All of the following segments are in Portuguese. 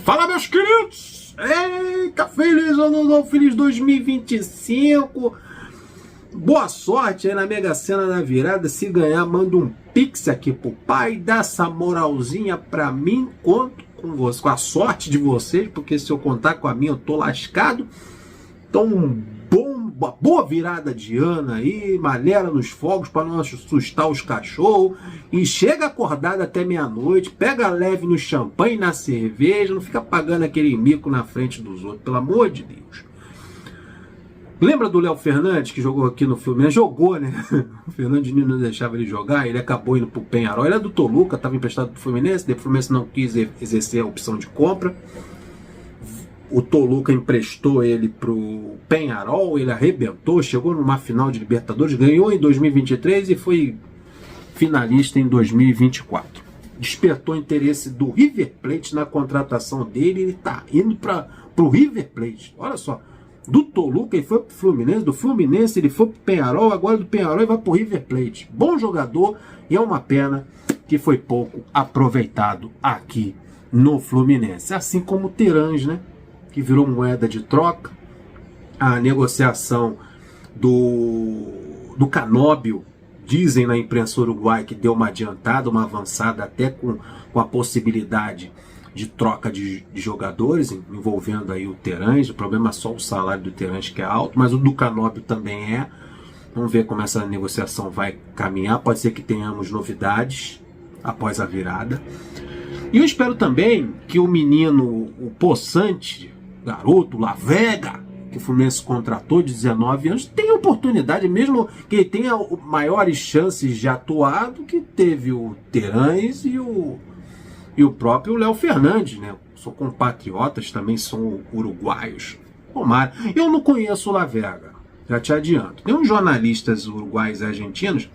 Fala, meus queridos! Eita, feliz ano novo, feliz 2025! Boa sorte aí na Mega Sena na virada. Se ganhar, manda um pix aqui pro pai, dá essa moralzinha pra mim. Conto com você, com a sorte de vocês, porque se eu contar com a minha eu tô lascado. Então, uma boa virada de ano aí, maneira nos fogos para não assustar os cachorros. E chega acordado até meia-noite, pega leve no champanhe e na cerveja, não fica pagando aquele mico na frente dos outros, pelo amor de Deus. Lembra do Léo Fernandes que jogou aqui no Fluminense? Jogou, né? O Fernandinho não deixava ele jogar, ele acabou indo pro Penharol. Ele é do Toluca, estava emprestado pro Fluminense, depois o Fluminense não quis exercer a opção de compra. O Toluca emprestou ele pro Penharol, ele arrebentou, chegou numa final de Libertadores, ganhou em 2023 e foi finalista em 2024. Despertou interesse do River Plate na contratação dele, ele tá indo pro River Plate. Olha só, do Toluca ele foi pro Fluminense, do Fluminense ele foi pro Penharol, agora do Penharol ele vai pro River Plate. Bom jogador e é uma pena que foi pouco aproveitado aqui no Fluminense. Assim como o Terãs, né? Que virou moeda de troca. A negociação do Canóbio, dizem na imprensa uruguaia que deu uma adiantada, uma avançada, até com a possibilidade de troca de jogadores, envolvendo aí o Terãs. O problema é só o salário do Terãs, que é alto, mas o do Canóbio também é. Vamos ver como essa negociação vai caminhar. Pode ser que tenhamos novidades após a virada. E eu espero também que o menino, o Poçante, garoto, La Vega, que o Fluminense contratou de 19 anos, tem oportunidade, mesmo que ele tenha maiores chances de atuar do que teve o Terãs e o próprio Léo Fernandes, né? São compatriotas, também são uruguaios. Tomara. Eu não conheço o La Vega, já te adianto. Tem uns jornalistas uruguaios e argentinos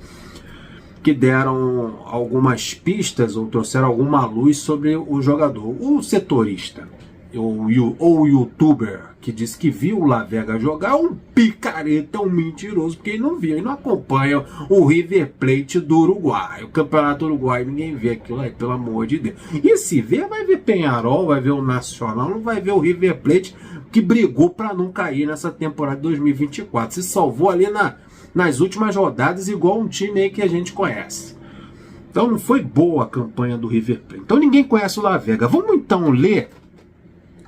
que deram algumas pistas ou trouxeram alguma luz sobre o jogador. O setorista ou o youtuber que disse que viu o La Vega jogar, um picareta, um mentiroso, porque ele não viu, ele não acompanha o River Plate do Uruguai, o Campeonato Uruguai, ninguém vê aquilo aí, pelo amor de Deus. E se vê, vai ver Penharol, vai ver o Nacional, não vai ver o River Plate, que brigou para não cair nessa temporada de 2024, se salvou ali nas últimas rodadas, igual um time aí que a gente conhece. Então não foi boa a campanha do River Plate. Então ninguém conhece o La Vega. Vamos então ler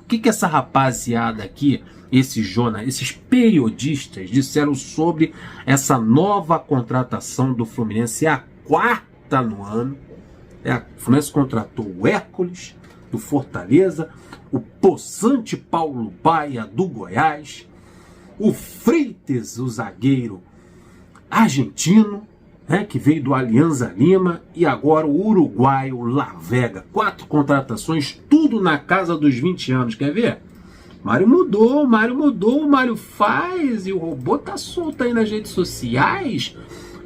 o que essa rapaziada aqui, esses periodistas disseram sobre essa nova contratação do Fluminense. É a quarta no ano. O Fluminense contratou o Hércules, do Fortaleza, o Poçante Paulo Baia, do Goiás, o Freitas, o zagueiro argentino, né, que veio do Alianza Lima, e agora o uruguaio La Vega. 4 contratações, tudo na casa dos 20 anos. Quer ver? Mário mudou, o Mário faz, e o robô tá solto aí nas redes sociais.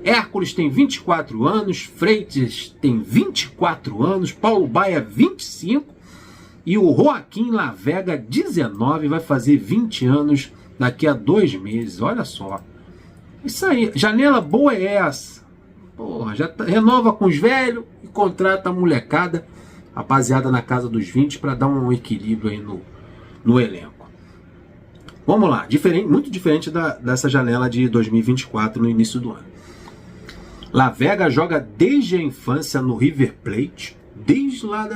Hércules tem 24 anos, Freitas tem 24 anos, Paulo Baia 25, e o Joaquim La Vega 19, vai fazer 20 anos daqui a 2 meses. Olha só. Isso aí, janela boa é essa. Porra, renova com os velhos e contrata a molecada, rapaziada na casa dos 20, para dar um equilíbrio aí no elenco. Vamos lá, muito diferente dessa janela de 2024 no início do ano. La Vega joga desde a infância no River Plate, desde lá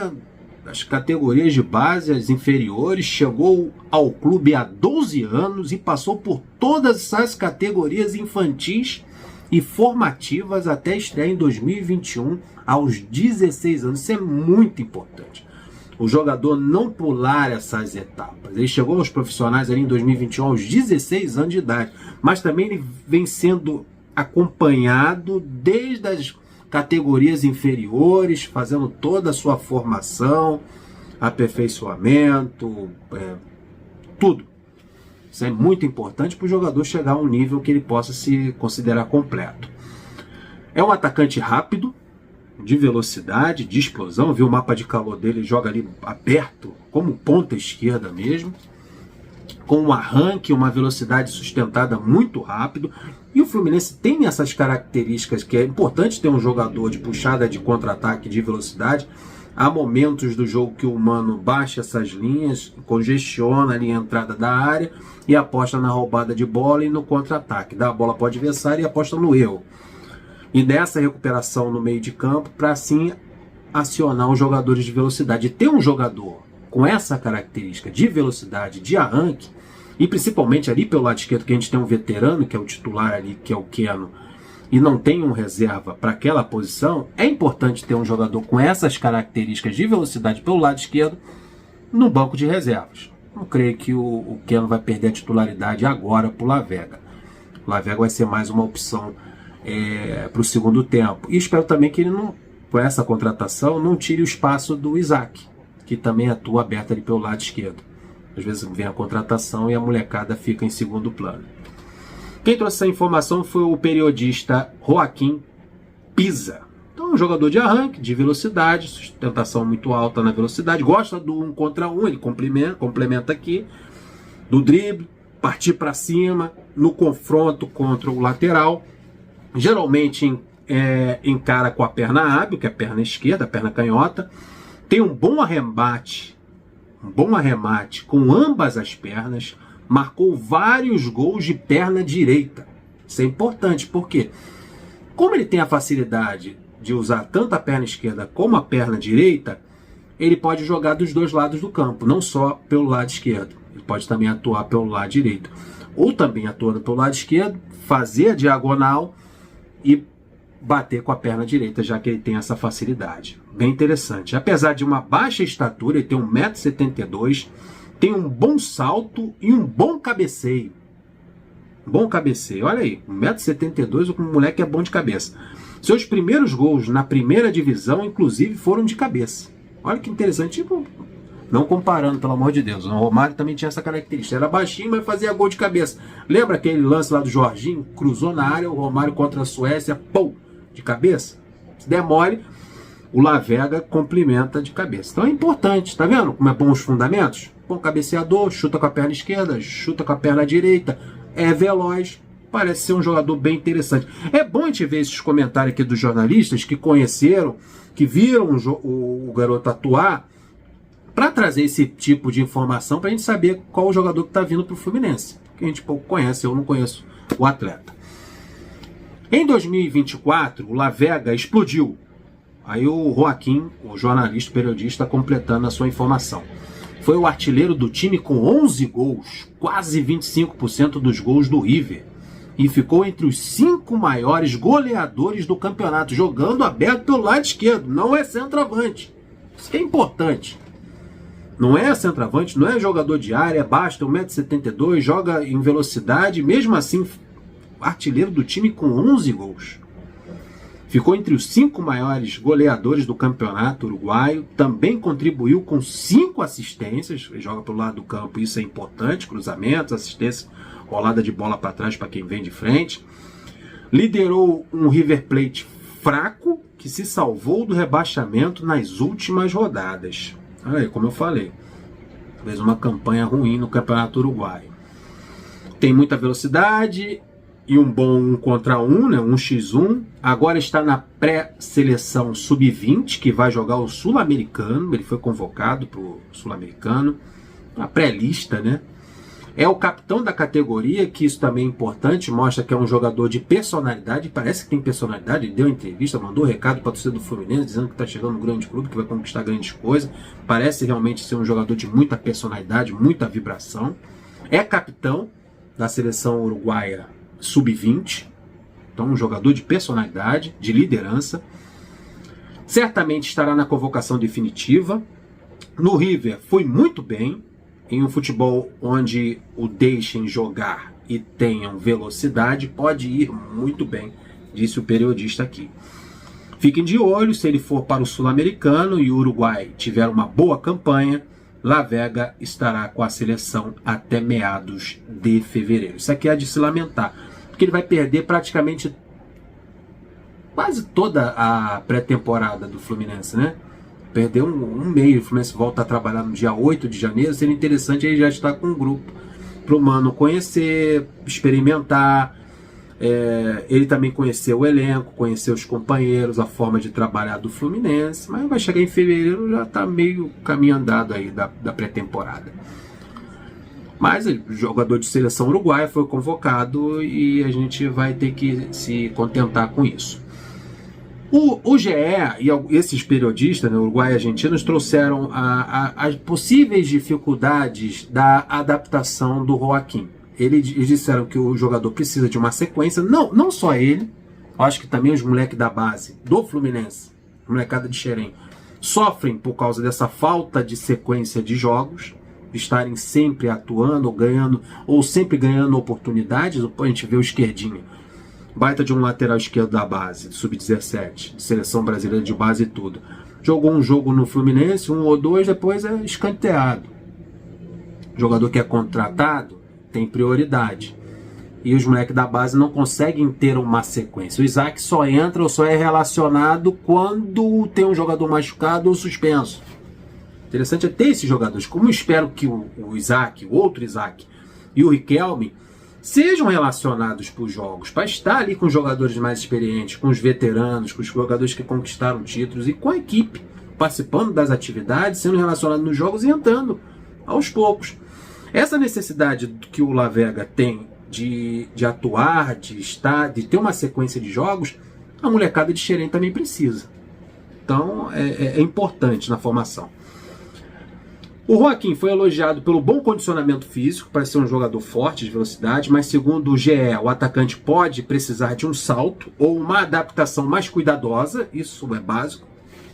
das categorias de base, as inferiores, chegou ao clube há 12 anos e passou por todas as categorias infantis e formativas até estrear em 2021, aos 16 anos. Isso é muito importante. O jogador não pular essas etapas. Ele chegou aos profissionais ali em 2021 aos 16 anos de idade, mas também ele vem sendo acompanhado desde as categorias inferiores, fazendo toda a sua formação, aperfeiçoamento, tudo. Isso é muito importante para o jogador chegar a um nível que ele possa se considerar completo. É um atacante rápido, de velocidade, de explosão. Viu o mapa de calor dele, joga ali aberto, como ponta esquerda mesmo, com um arranque, uma velocidade sustentada muito rápido. E o Fluminense tem essas características que é importante ter um jogador de puxada de contra-ataque, de velocidade. Há momentos do jogo que o Mano baixa essas linhas, congestiona ali a entrada da área e aposta na roubada de bola e no contra-ataque. Dá a bola para o adversário e aposta no erro. E nessa recuperação no meio de campo, para assim acionar os jogadores de velocidade. E ter um jogador com essa característica de velocidade, de arranque, e principalmente ali pelo lado esquerdo, que a gente tem um veterano, que é o titular ali, que é o Keno, e não tem um reserva para aquela posição, é importante ter um jogador com essas características de velocidade pelo lado esquerdo no banco de reservas. Não creio que o Keno vai perder a titularidade agora para o Lavega. O Lavega vai ser mais uma opção para o segundo tempo. E espero também que ele, não, com essa contratação, não tire o espaço do Isaac, que também atua aberto ali pelo lado esquerdo. Às vezes vem a contratação e a molecada fica em segundo plano. Quem trouxe essa informação foi o periodista Joaquim Pisa. Então, um jogador de arranque, de velocidade, sustentação muito alta na velocidade, gosta do 1 contra 1, ele complementa aqui, do drible, partir para cima, no confronto contra o lateral. Geralmente encara com a perna hábil, que é a perna esquerda, a perna canhota. Tem um bom arremate com ambas as pernas. Marcou vários gols de perna direita. Isso é importante, porque como ele tem a facilidade de usar tanto a perna esquerda como a perna direita, ele pode jogar dos dois lados do campo, não só pelo lado esquerdo. Ele pode também atuar pelo lado direito. Ou também atuando pelo lado esquerdo, fazer a diagonal e bater com a perna direita, já que ele tem essa facilidade. Bem interessante. Apesar de uma baixa estatura, ele tem 1,72 m, tem um bom salto e um bom cabeceio. Bom cabeceio. Olha aí, 1,72 m, o moleque é bom de cabeça. Seus primeiros gols na primeira divisão, inclusive, foram de cabeça. Olha que interessante. Tipo, não comparando, pelo amor de Deus. O Romário também tinha essa característica. Era baixinho, mas fazia gol de cabeça. Lembra aquele lance lá do Jorginho? Cruzou na área, o Romário contra a Suécia, pum, de cabeça. Se der mole, o Lavega complementa de cabeça. Então é importante, tá vendo como é bom os fundamentos? Bom cabeceador, chuta com a perna esquerda, chuta com a perna direita, é veloz, parece ser um jogador bem interessante. É bom a gente ver esses comentários aqui dos jornalistas que conheceram, que viram o garoto atuar, para trazer esse tipo de informação, para a gente saber qual o jogador que está vindo para o Fluminense. Que a gente pouco conhece, eu não conheço o atleta. Em 2024, o Lavega explodiu. Aí o Joaquim, o jornalista, periodista, completando a sua informação. Foi o artilheiro do time com 11 gols, quase 25% dos gols do River. E ficou entre os 5 maiores goleadores do campeonato, jogando aberto pelo lado esquerdo. Não é centroavante. Isso que é importante. Não é centroavante, não é jogador de área, basta 1,72 m, joga em velocidade, mesmo assim, artilheiro do time com 11 gols. Ficou entre os 5 maiores goleadores do campeonato uruguaio, também contribuiu com 5 assistências, ele joga pelo lado do campo, isso é importante, cruzamentos, assistência, rolada de bola para trás para quem vem de frente. Liderou um River Plate fraco, que se salvou do rebaixamento nas últimas rodadas. Olha aí, como eu falei, fez uma campanha ruim no campeonato uruguaio. Tem muita velocidade e um bom 1 contra 1, né, 1x1. Agora está na pré-seleção sub-20, que vai jogar o Sul-Americano. Ele foi convocado para o Sul-Americano, a pré-lista, né? É o capitão da categoria, que isso também é importante, mostra que é um jogador de personalidade, parece que tem personalidade, ele deu entrevista, mandou recado para a torcida do Fluminense, dizendo que está chegando um grande clube, que vai conquistar grandes coisas, parece realmente ser um jogador de muita personalidade, muita vibração. É capitão da seleção uruguaia sub-20, então um jogador de personalidade, de liderança, certamente estará na convocação definitiva. No River foi muito bem, em um futebol onde o deixem jogar e tenham velocidade, pode ir muito bem, disse o periodista aqui. Fiquem de olho, se ele for para o Sul-Americano e o Uruguai tiver uma boa campanha, Lavega estará com a seleção até meados de fevereiro. Isso aqui é de se lamentar, porque ele vai perder praticamente quase toda a pré-temporada do Fluminense, né? Perdeu um meio, o Fluminense volta a trabalhar no dia 8 de janeiro, seria interessante ele já estar com um grupo para o Mano conhecer, experimentar, Ele também conheceu o elenco, conheceu os companheiros, a forma de trabalhar do Fluminense, mas vai chegar em fevereiro, já está meio caminho andado aí da pré-temporada. Mas o jogador de seleção uruguaia foi convocado e a gente vai ter que se contentar com isso. O GE e esses periodistas, né, Uruguai e argentinos, trouxeram as possíveis dificuldades da adaptação do Joaquim. Eles disseram que o jogador precisa de uma sequência, não só ele, acho que também os moleques da base do Fluminense, molecada de Xerém, sofrem por causa dessa falta de sequência de jogos, estarem sempre atuando ou ganhando, ou sempre ganhando oportunidades. A gente vê o Esquerdinha, baita de um lateral esquerdo da base, sub-17, de seleção brasileira de base e tudo. Jogou um jogo no Fluminense, 1 ou 2, depois é escanteado. O jogador que é contratado tem prioridade. E os moleques da base não conseguem ter uma sequência. O Isaac só entra ou só é relacionado quando tem um jogador machucado ou suspenso. Interessante é ter esses jogadores. Como eu espero que o Isaac, o outro Isaac e o Riquelme sejam relacionados para os jogos, para estar ali com os jogadores mais experientes, com os veteranos, com os jogadores que conquistaram títulos e com a equipe, participando das atividades, sendo relacionado nos jogos e entrando aos poucos. Essa necessidade que o La Vega tem de atuar, de ter uma sequência de jogos, a molecada de Xerém também precisa. Então é importante na formação. O Joaquim foi elogiado pelo bom condicionamento físico, para ser um jogador forte de velocidade, mas segundo o GE, o atacante pode precisar de um salto ou uma adaptação mais cuidadosa, isso é básico.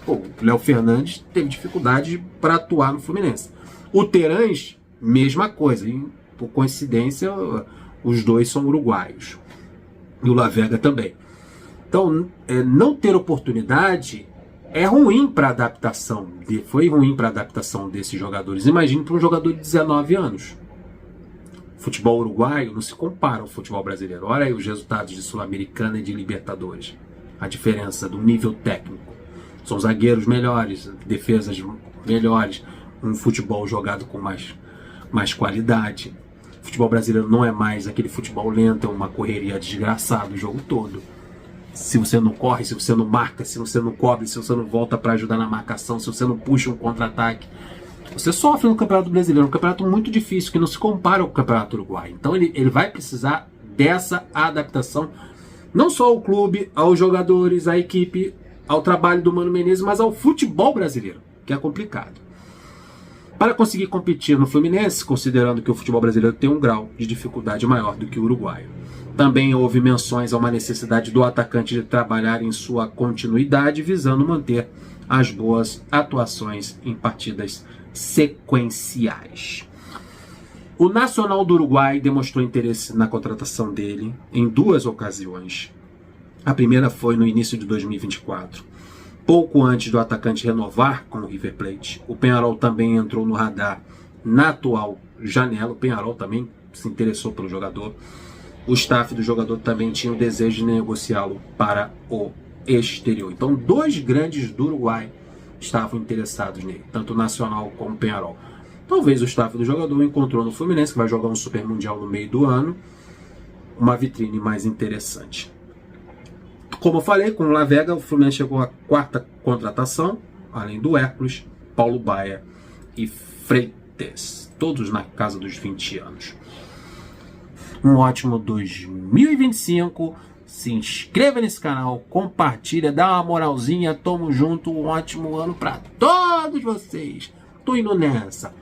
O Léo Fernandes teve dificuldade para atuar no Fluminense. O Terãs, mesma coisa, e por coincidência os dois são uruguaios, e o La Vega também. Então, não ter oportunidade é ruim para a adaptação. Foi ruim para a adaptação desses jogadores. Imagine para um jogador de 19 anos. O futebol uruguaio não se compara ao futebol brasileiro. Olha aí os resultados de Sul-Americana e de Libertadores. A diferença do nível técnico. São zagueiros melhores, defesas melhores, um futebol jogado com mais qualidade. O futebol brasileiro não é mais aquele futebol lento, é uma correria desgraçada o jogo todo. Se você não corre, se você não marca, se você não cobre, se você não volta para ajudar na marcação, se você não puxa um contra-ataque, você sofre no Campeonato Brasileiro. É um campeonato muito difícil, que não se compara ao Campeonato Uruguaio. Então ele vai precisar dessa adaptação, não só ao clube, aos jogadores, à equipe, ao trabalho do Mano Menezes, mas ao futebol brasileiro, que é complicado. Para conseguir competir no Fluminense, considerando que o futebol brasileiro tem um grau de dificuldade maior do que o uruguaio. Também houve menções a uma necessidade do atacante de trabalhar em sua continuidade, visando manter as boas atuações em partidas sequenciais. O Nacional do Uruguai demonstrou interesse na contratação dele em 2 ocasiões. A primeira foi no início de 2024. Pouco antes do atacante renovar com o River Plate, o Peñarol também entrou no radar na atual janela. O Peñarol também se interessou pelo jogador. O staff do jogador também tinha o desejo de negociá-lo para o exterior. Então, 2 grandes do Uruguai estavam interessados nele, tanto o Nacional como o Peñarol. Talvez o staff do jogador encontrou no Fluminense, que vai jogar um Super Mundial no meio do ano, uma vitrine mais interessante. Como eu falei, com o La Vega, o Fluminense chegou à 4ª contratação, além do Hércules, Paulo Baia e Freitas, todos na casa dos 20 anos. Um ótimo 2025, se inscreva nesse canal, compartilha, dá uma moralzinha, tamo junto, um ótimo ano para todos vocês. Tô indo nessa.